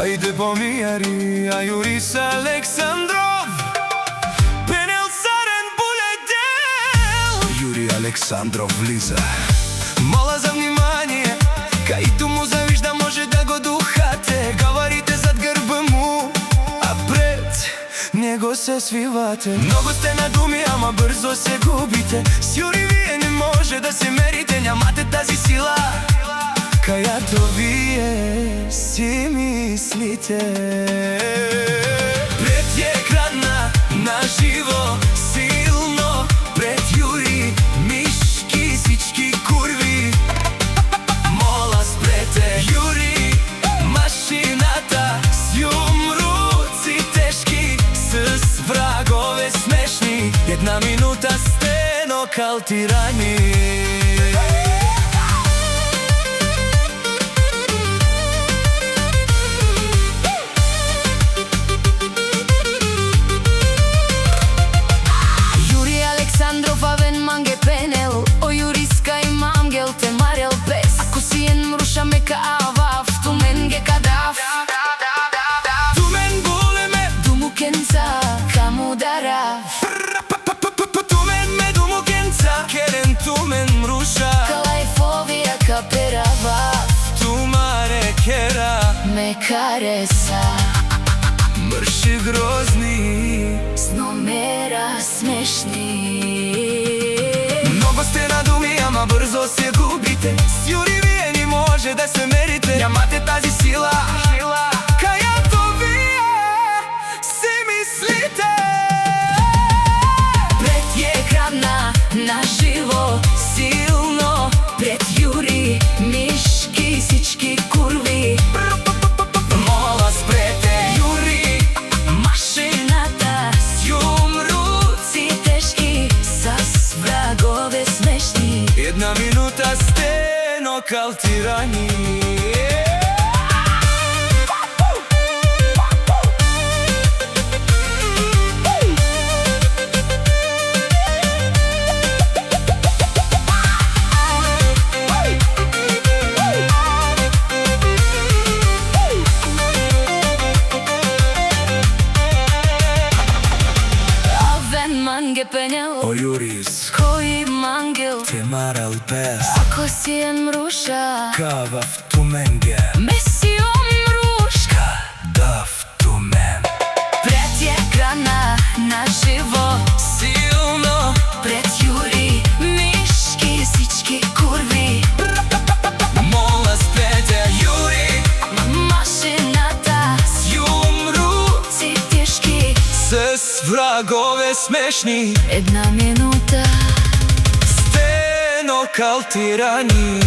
Ајде помијари, а Јурис Александров, Пенел Сарен Булеј дел. Јури Александров влиза, мола за внимание, кајто му завижда може да го духате. Говорите зад грба му, а пред него се свивате. Многу сте надуми, ама брзо се губите. С Јури вие не може да се мерите, нямате тази сила кајато вие си мислите. Пред екрана на живо, силно пред Јури, мишки, сички курви. Мола спрете Јури, машината с јумруци тешки, с врагове смешни. Една минута сте нокаутирани. Meka avaf, tu men ge kadaf. Tu men buleme, dumu kenza, kamu daraf. Tu men me dumu kenza, keren tu men mrusha. Kalaj fobija kaperavaf, tu mare kera me karesa. Mrši grozni, s номера смешни. Mnogo ste nadumi, ама брзо се губите. С Јури вие не може да се мерите, нямате тази сила кајато вие си мислите. Пред екрана на живо, силно пред Јури, мишки, сички курви. Мола спрете Јури, машината с јумруци тешки, с врагове смешни. Една минута сте нокаутирани. Пенел, О Јурис, кој мангел те марал пес, ако си ен мруша, кавав ту менге, меси мрушка, дав ту мен. Пред екрана на живо, Силно пред Јури, мишки, сички курви. Мола спрете Јури, машината с јумруци тешки, с врагове смешни. една минута сте нокаутирани.